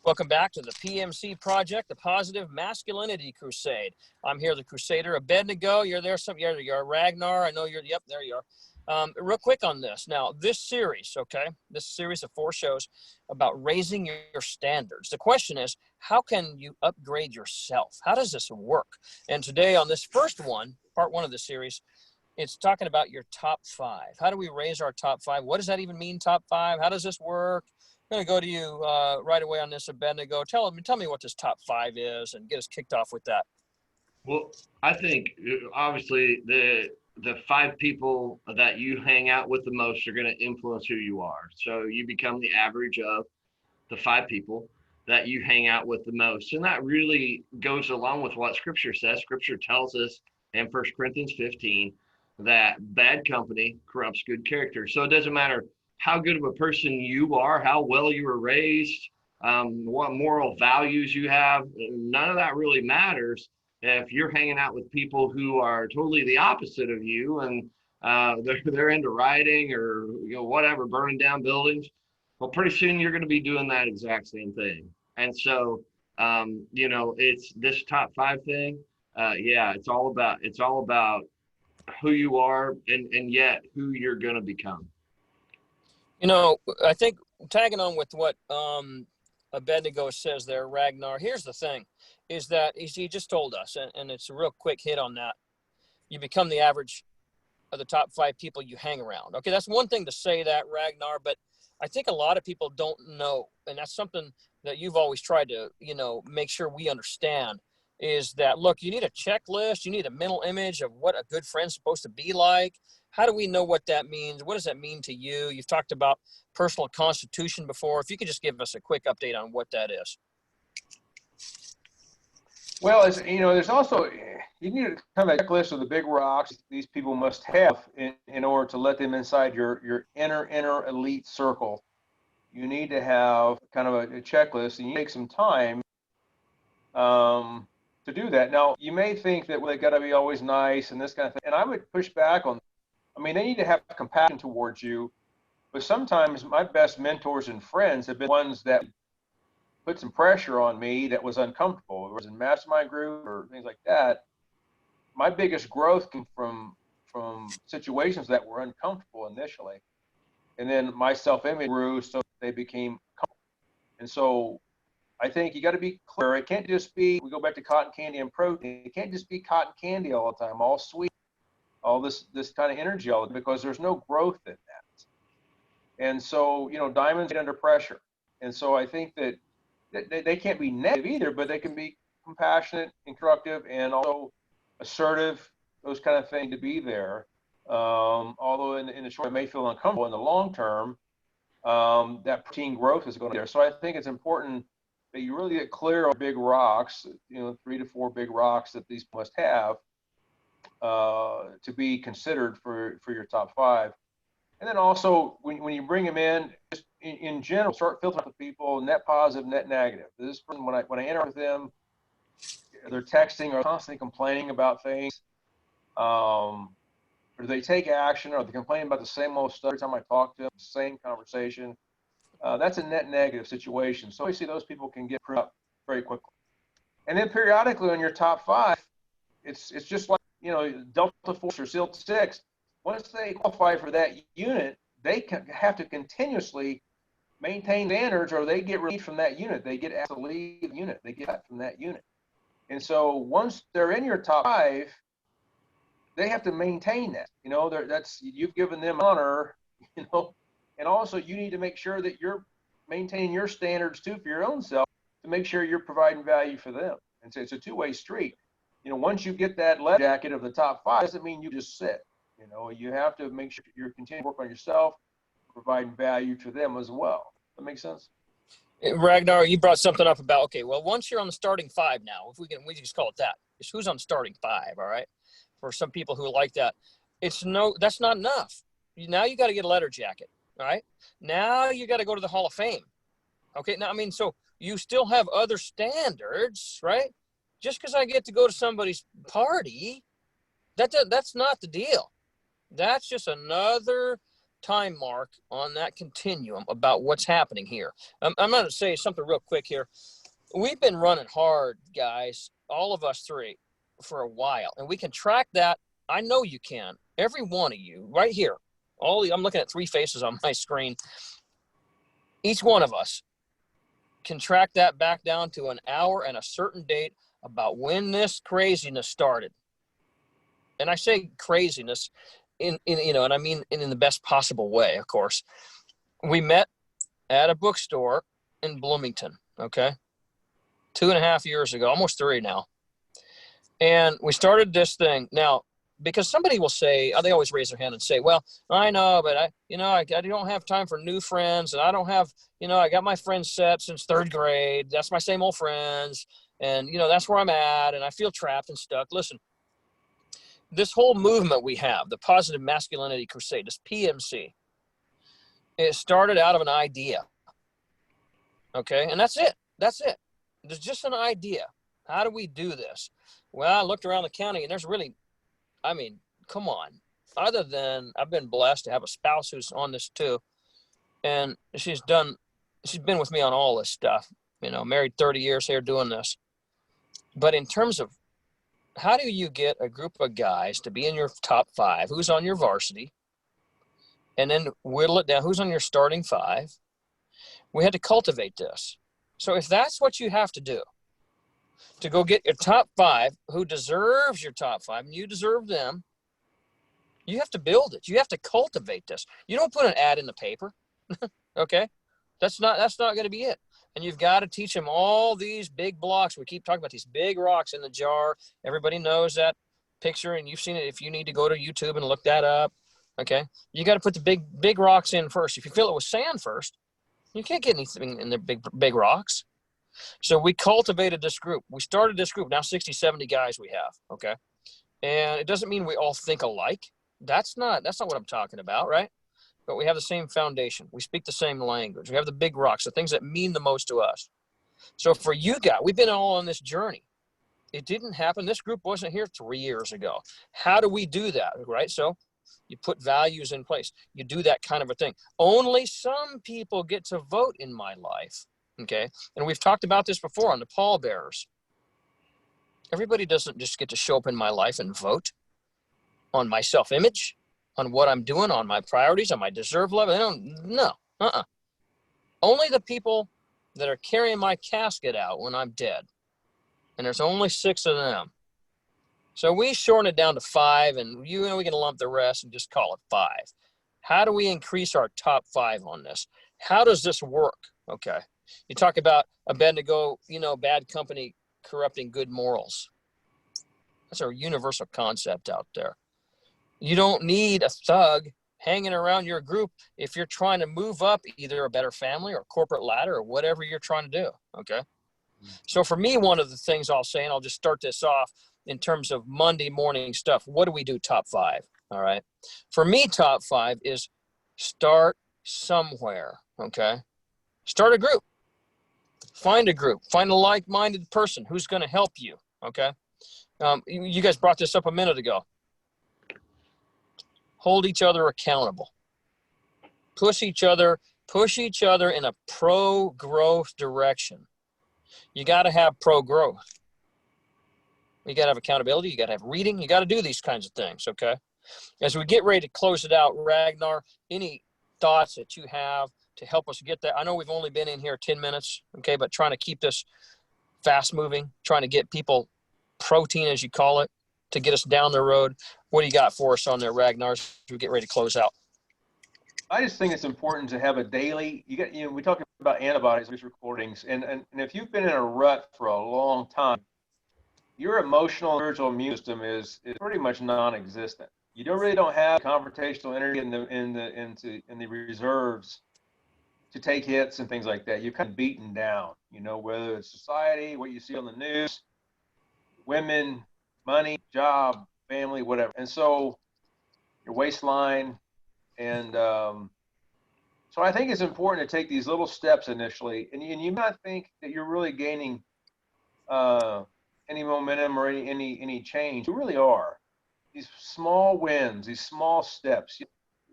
Welcome back to the PMC Project, the Positive Masculinity Crusade. I'm here, the Crusader. Abednego, you're there. You're Ragnar. I know you're. Yep, there you are. Real quick on this. Now, this series, okay, this series of 4 shows about raising your standards. The question is, how can you upgrade yourself? How does this work? And today on this first one, part 1 of the series, it's talking about your top 5. How do we raise our top 5? What does that even mean, top 5? How does this work? I'm going to go to you right away on this, Abednego. Tell me what this top 5 is and get us kicked off with that. Well, I think obviously the 5 people that you hang out with the most are going to influence who you are. So you become the average of the 5 people that you hang out with the most. And that really goes along with what Scripture says. Scripture tells us in 1 Corinthians 15 that bad company corrupts good character. So it doesn't matter how good of a person you are, how well you were raised, what moral values you have. None of that really matters if you're hanging out with people who are totally the opposite of you, and they're into rioting or whatever, burning down buildings. Well, pretty soon you're going to be doing that exact same thing. And so it's this top 5 thing. It's all about who you are and yet who you're going to become. I think tagging on with what Abednego says there, Ragnar, here's the thing, is that he just told us, and it's a real quick hit on that. You become the average of the top 5 people you hang around. Okay, that's one thing to say that, Ragnar, but I think a lot of people don't know, and that's something that you've always tried to, make sure we understand, is that, look, you need a checklist, you need a mental image of what a good friend's supposed to be like. How do we know what that means? What does that mean to you? You've talked about personal constitution before. If you could just give us a quick update on what that is. Well, there's also, you need to kind of a checklist of the big rocks these people must have in order to let them inside your inner elite circle. You need to have kind of a checklist, and you take some time to do that. Now, you may think that they got to be always nice and this kind of thing, and I would push back on. They need to have compassion towards you, but sometimes my best mentors and friends have been ones that put some pressure on me that was uncomfortable. It was in mastermind group or things like that. My biggest growth came from situations that were uncomfortable initially, and then my self-image grew, so they became comfortable. And so I think you got to be clear. It can't just be, we go back to cotton candy and protein. It can't just be cotton candy all the time, all sweet, all this kind of energy all the time, because there's no growth in that. And so, diamonds get under pressure. And so I think that they can't be negative either, but they can be compassionate, constructive, and also assertive, those kind of things to be there. Although in the short term, it may feel uncomfortable, in the long term, that protein growth is going to be there. So I think it's important that you really get clear on big rocks, 3 to 4 big rocks that these must have to be considered for your top 5. And then also, when you bring them in, just in general, start filtering with people, net positive, net negative. This person, when I interact with them, they're texting or constantly complaining about things. Or do they take action? Or are they complaining about the same old stuff every time I talk to them, same conversation? That's a net negative situation. So obviously those people can get up very quickly. And then periodically on your top 5, it's just like, Delta Force or SEAL 6. Once they qualify for that unit, they have to continuously maintain standards, or they get released from that unit. They get asked to leave the unit. They get cut from that unit. And so once they're in your top 5, they have to maintain that. You've given them honor, and also you need to make sure that you're maintaining your standards too for your own self, to make sure you're providing value for them. And so it's a two-way street. Once you get that leather jacket of the top 5, doesn't mean you just sit. You have to make sure you're continuing to work on yourself, providing value to them as well. That makes sense? Ragnar, you brought something up about, okay, well, once you're on the starting 5 now, we just call it that. It's who's on starting 5, all right? For some people who like that, that's not enough. Now you got to get a letter jacket, all right? Now you got to go to the Hall of Fame. Okay, now, so you still have other standards, right? Just because I get to go to somebody's party, that's not the deal. That's just another time mark on that continuum about what's happening here. I'm going to say something real quick here. We've been running hard, guys, all of us three, for a while, and we can track that. I know you can. Every one of you right here. I'm looking at 3 faces on my screen. Each one of us can track that back down to an hour and a certain date about when this craziness started. And I say craziness in and I mean in the best possible way, of course. We met at a bookstore in Bloomington, okay? 2.5 years ago, almost 3 now. And we started this thing. Now, because somebody will say, they always raise their hand and say, well, I know, but I don't have time for new friends. And I don't have, I got my friends set since 3rd grade. That's my same old friends. And, that's where I'm at. And I feel trapped and stuck. Listen, this whole movement we have, the Positive Masculinity Crusade, this PMC, it started out of an idea. Okay. And that's it. There's just an idea. How do we do this? Well, I looked around the county and there's really, come on. Other than I've been blessed to have a spouse who's on this too. And she's been with me on all this stuff, married 30 years here doing this. But in terms of how do you get a group of guys to be in your top 5? Who's on your varsity? And then whittle it down. Who's on your starting 5? We had to cultivate this. So if that's what you have to do to go get your top 5, who deserves your top 5, and you deserve them, you have to build it. You have to cultivate this. You don't put an ad in the paper. Okay. That's not going to be it. And you've got to teach them all these big blocks. We keep talking about these big rocks in the jar. Everybody knows that picture, and you've seen it if you need to go to YouTube and look that up. Okay. You got to put the big rocks in first. If you fill it with sand first, you can't get anything in the big rocks. So we cultivated this group. We started this group. Now 60, 70 guys we have. Okay. And it doesn't mean we all think alike. That's not what I'm talking about, right? But we have the same foundation. We speak the same language. We have the big rocks, the things that mean the most to us. So for you guys, we've been all on this journey. It didn't happen. This group wasn't here 3 years ago. How do we do that, right? So you put values in place. You do that kind of a thing. Only some people get to vote in my life, okay? And we've talked about this before on the Pall-Bearers. Everybody doesn't just get to show up in my life and vote on my self-image, on what I'm doing, on my priorities, on my deserve level. They don't, no, Only the people that are carrying my casket out when I'm dead. And there's only 6 of them. So we shorten it down to 5, and we can lump the rest and just call it 5. How do we increase our top 5 on this? How does this work? Okay. You talk about Abednego, bad company corrupting good morals. That's a universal concept out there. You don't need a thug hanging around your group if you're trying to move up either a better family or corporate ladder or whatever you're trying to do. Okay. So for me, one of the things I'll say, and I'll just start this off in terms of Monday morning stuff. What do we do top 5? All right. For me, top 5 is start somewhere. Okay. Start a group. Find a group. Find a like-minded person who's going to help you. Okay. You guys brought this up a minute ago. Hold each other accountable. Push each other in a pro-growth direction. You got to have pro-growth. You got to have accountability. You got to have reading. You got to do these kinds of things, okay? As we get ready to close it out, Ragnar, any thoughts that you have to help us get that? I know we've only been in here 10 minutes, okay, but trying to keep this fast moving, trying to get people protein, as you call it, to get us down the road. What do you got for us on there, Ragnar, as we get ready to close out? I just think it's important to have a daily, we talk about antibodies, these recordings, and if you've been in a rut for a long time, your emotional and spiritual immune system is pretty much non-existent. You really don't have confrontational energy in the reserves to take hits and things like that. You're kind of beaten down, whether it's society, what you see on the news, women, money, job, family, whatever. And so your waistline, and so I think it's important to take these little steps initially, and you might think that you're really gaining any momentum or any change. You really are. These small wins, these small steps.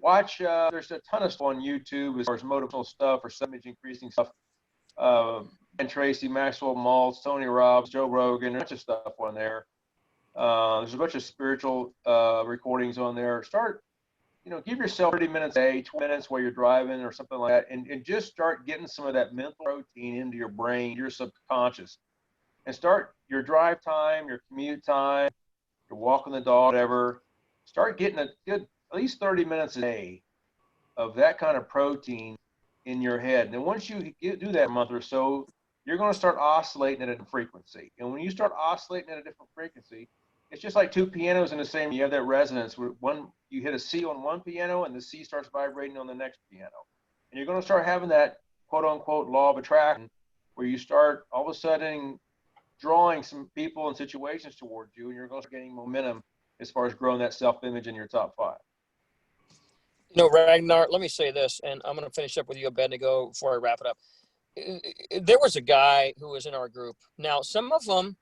watch, there's a ton of stuff on YouTube as far as motivational stuff or image increasing stuff. And Tracy, Maxwell Maltz, Tony Robbins, Joe Rogan, a bunch of stuff on there. There's a bunch of spiritual recordings on there. Start, give yourself 30 minutes a day, 20 minutes while you're driving or something like that, and just start getting some of that mental protein into your brain, your subconscious, and start your drive time, your commute time, you're walking the dog, whatever. Start getting a good at least 30 minutes a day of that kind of protein in your head. And then once you do that a month or so, you're going to start oscillating at a different frequency. And when you start oscillating at a different frequency, it's just like two pianos in the same. You have that resonance where you hit a C on one piano and the C starts vibrating on the next piano. And you're going to start having that quote unquote law of attraction where you start all of a sudden drawing some people and situations towards you, and you're going to start getting momentum as far as growing that self-image in your top 5. Ragnar, let me say this, and I'm going to finish up with you, Abednego, before I wrap it up. There was a guy who was in our group. Now, some of them,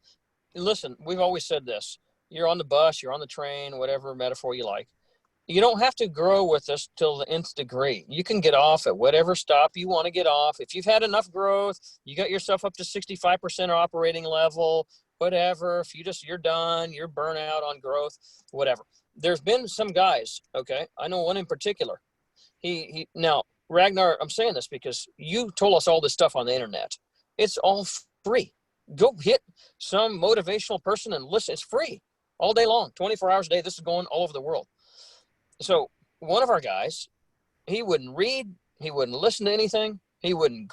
listen, we've always said this. You're on the bus, you're on the train, whatever metaphor you like. You don't have to grow with us till the nth degree. You can get off at whatever stop you want to get off. If you've had enough growth, you got yourself up to 65% operating level, whatever. If you're done, you're burnout on growth, whatever. There's been some guys, okay? I know one in particular. Now, Ragnar, I'm saying this because you told us all this stuff on the internet. It's all free. Go hit some motivational person and listen. It's free all day long, 24 hours a day. This is going all over the world. So one of our guys, he wouldn't read. He wouldn't listen to anything. He wouldn't.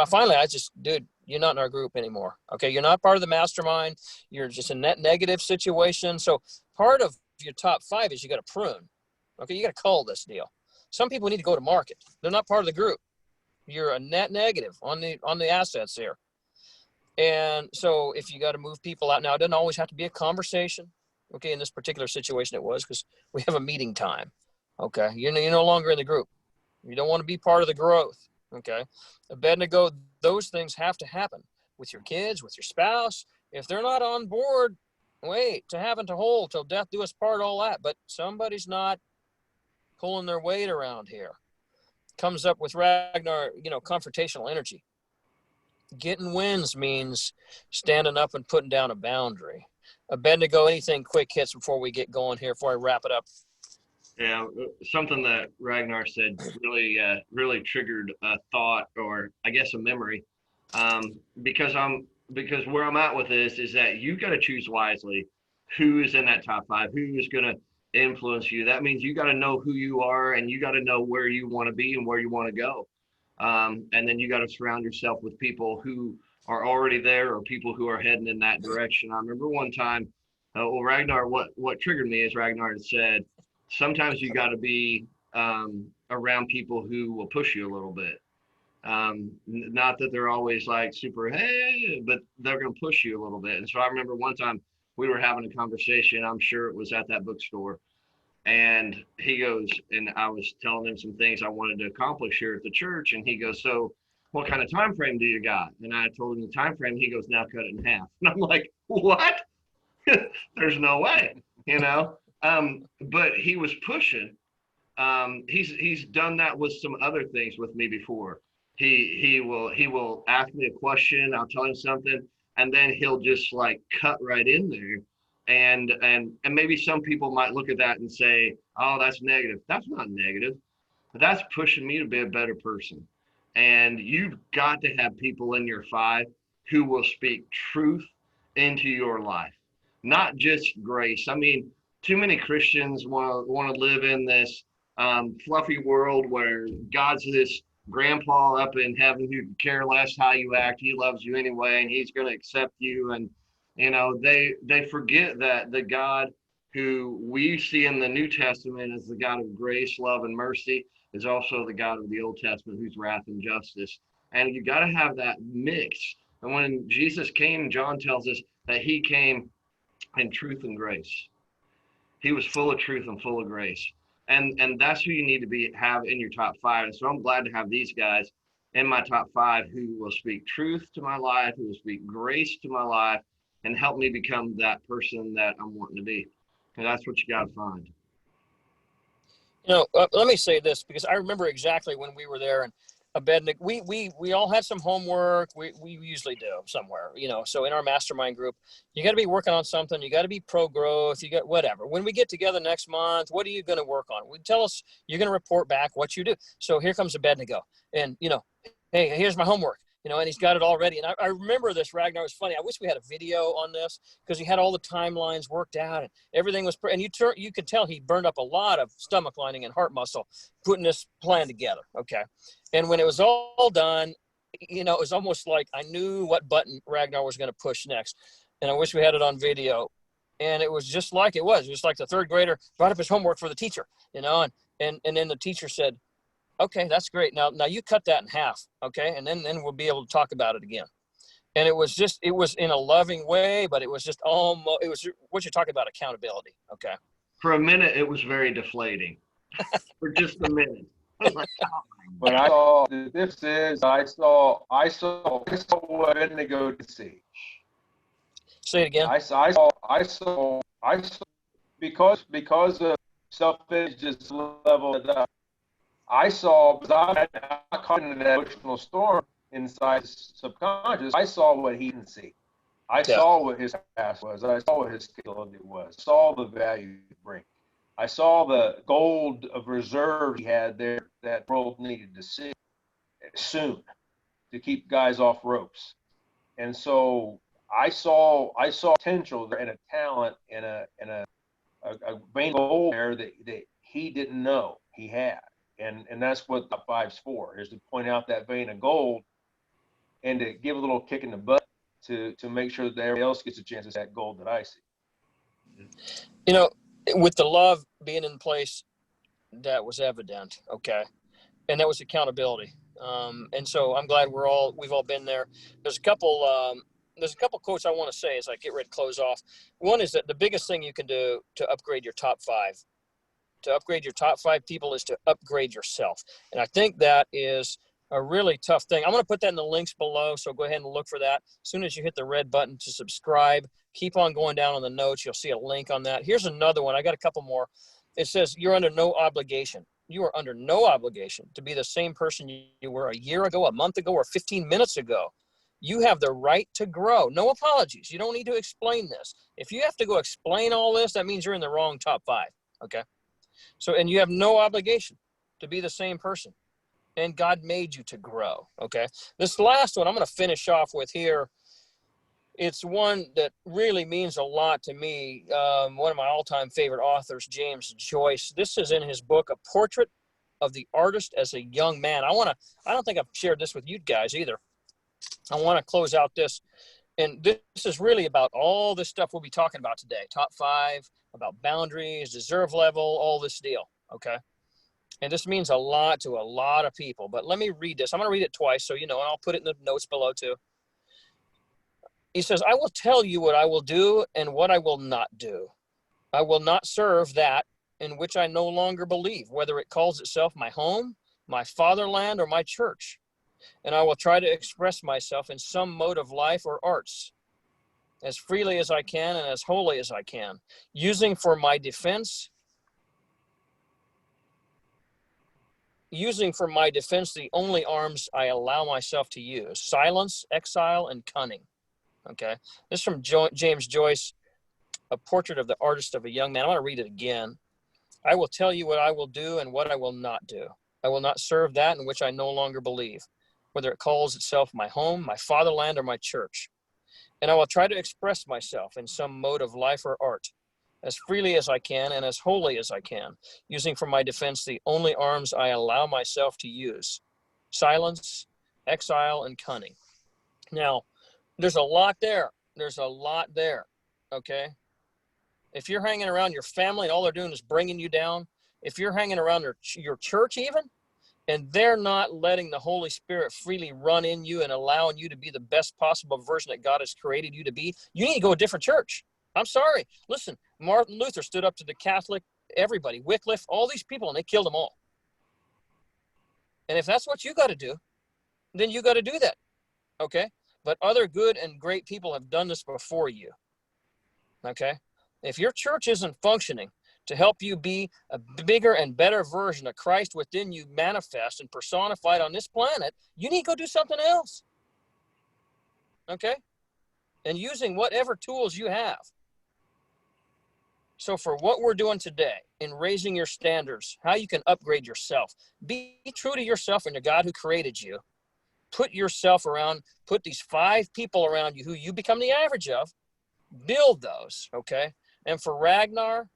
Finally, I just, dude, you're not in our group anymore. Okay. You're not part of the mastermind. You're just a NetNegative situation. So part of your top 5 is you got to prune. Okay. You got to cull this deal. Some people need to go to market. They're not part of the group. You're a NetNegative on the assets here. And so if you got to move people out, now it doesn't always have to be a conversation. Okay, in this particular situation it was because we have a meeting time. Okay, you're no longer in the group. You don't want to be part of the growth. Okay, Abednego, those things have to happen with your kids, with your spouse. If they're not on board, wait, to have and to hold till death do us part, all that. But somebody's not pulling their weight around here. Comes up with Ragnar, confrontational energy. Getting wins means standing up and putting down a boundary. Abednego, anything quick hits before we get going here, before I wrap it up? Yeah, something that Ragnar said really triggered a thought, or I guess a memory, because where I'm at with this is that you got to choose wisely who is in that top 5, who is going to influence you. That means you got to know who you are, and you got to know where you want to be and where you want to go. And then you got to surround yourself with people who are already there or people who are heading in that direction. I remember one time, Ragnar, what triggered me is Ragnar had said, sometimes you got to be around people who will push you a little bit. Not that they're always like super, hey, but they're going to push you a little bit. And so I remember one time we were having a conversation, I'm sure it was at that bookstore. And he goes, and I was telling him some things I wanted to accomplish here at the church. And he goes, so what kind of time frame do you got? And I told him the time frame. He goes, now cut it in half. And I'm like, what? There's no way, but he was pushing. He's done that with some other things with me before. He will ask me a question, I'll tell him something, and then he'll just like cut right in there. And maybe some people might look at that and say, oh, that's negative. That's not negative. That's pushing me to be a better person. And you've got to have people in your 5 who will speak truth into your life, not just grace. I mean, too many Christians want to live in this fluffy world where God's this grandpa up in heaven who could care less how you act. He loves you anyway, and he's going to accept you. And they forget that the God who we see in the New Testament as the God of grace, love, and mercy is also the God of the Old Testament who's wrath and justice. And you got to have that mix. And when Jesus came, John tells us that he came in truth and grace. He was full of truth and full of grace. And that's who you need to have in your top 5. And so I'm glad to have these guys in my top 5 who will speak truth to my life, who will speak grace to my life, and help me become that person that I'm wanting to be. And that's what you got to find. Let me say this, because I remember exactly when we were there, and Abednego, we all had some homework. We usually do somewhere, so in our mastermind group, you got to be working on something. You got to be pro growth. You got whatever. When we get together next month, what are you going to work on? Tell us, you're going to report back what you do. So here comes Abednego, and hey, here's my homework. And he's got it all ready. And I remember this, Ragnar. It was funny. I wish we had a video on this, because he had all the timelines worked out and everything was, and you could tell he burned up a lot of stomach lining and heart muscle putting this plan together. Okay. And when it was all done, it was almost like I knew what button Ragnar was going to push next. And I wish we had it on video. And it was just like it was. It was like the third grader brought up his homework for the teacher, and then the teacher said, okay, that's great. Now you cut that in half. Okay. And then we'll be able to talk about it again. And it was in a loving way, but it was just almost, it was what you're talking about, accountability. Okay. For a minute, it was very deflating. For just a minute. I was like, oh my But I saw what Indigo to see. Say it again. I saw because of self-image just leveled up. I saw, because I'm caught in that emotional storm inside his subconscious. I saw what he didn't see. I saw what his past was. I saw what his ability was. Saw the value he bring. I saw the gold of reserve he had there that world needed to see soon to keep guys off ropes. And so I saw potential there, and a talent and a vein of gold there that he didn't know he had. And that's what the 5's for, is to point out that vein of gold and to give a little kick in the butt to make sure that everybody else gets a chance at that gold that I see. With the love being in place, that was evident. Okay. And that was accountability. And so I'm glad we've all been there. There's a couple quotes I want to say as I get ready to close off. One is that the biggest thing you can do to upgrade your top 5, to upgrade your top 5 people, is to upgrade yourself. And I think that is a really tough thing. I'm going to put that in the links below, so go ahead and look for that. As soon as you hit the red button to subscribe, keep on going down on the notes. You'll see a link on that. Here's another one. I got a couple more. It says you're under no obligation. You are under no obligation to be the same person you were a year ago, a month ago, or 15 minutes ago. You have the right to grow. No apologies. You don't need to explain this. If you have to go explain all this, that means you're in the wrong top 5. Okay. So, and you have no obligation to be the same person. And God made you to grow. Okay. This last one I'm going to finish off with here. It's one that really means a lot to me. One of my all-time favorite authors, James Joyce. This is in his book, A Portrait of the Artist as a Young Man. I don't think I've shared this with you guys either. I want to close out this. And this is really about all this stuff we'll be talking about today. Top 5, about boundaries, deserve level, all this deal. Okay. And this means a lot to a lot of people. But let me read this. I'm going to read it twice, so and I'll put it in the notes below too. He says, I will tell you what I will do and what I will not do. I will not serve that in which I no longer believe, whether it calls itself my home, my fatherland, or my church. And I will try to express myself in some mode of life or arts as freely as I can and as wholly as I can, using for my defense the only arms I allow myself to use: silence, exile, and cunning. Okay. This is from James Joyce, A Portrait of the Artist of a Young Man. I want to read it again. I will tell you what I will do and what I will not do. I will not serve that in which I no longer believe, whether it calls itself my home, my fatherland, or my church. And I will try to express myself in some mode of life or art as freely as I can and as wholly as I can, using for my defense the only arms I allow myself to use: silence, exile, and cunning. Now, there's a lot there. Okay. If you're hanging around your family and all they're doing is bringing you down, if you're hanging around your church even, and they're not letting the Holy Spirit freely run in you and allowing you to be the best possible version that God has created you to be, you need to go to a different church. I'm sorry. Listen, Martin Luther stood up to the Catholic, everybody, Wycliffe, all these people, and they killed them all. And if that's what you got to do, then you got to do that. Okay. But other good and great people have done this before you. Okay. If your church isn't functioning, to help you be a bigger and better version of Christ within you manifest and personified on this planet, you need to go do something else. Okay? And using whatever tools you have. So for what we're doing today in raising your standards, how you can upgrade yourself, be true to yourself and the God who created you. Put yourself around, put these 5 people around you who you become the average of, build those, okay? And for Ragnar,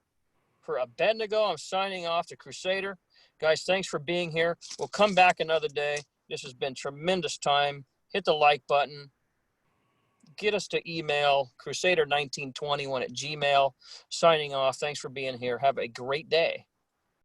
for Abednego, I'm signing off to Crusader. Guys, thanks for being here. We'll come back another day. This has been tremendous time. Hit the like button. Get us to email crusader1921 at gmail. Signing off. Thanks for being here. Have a great day.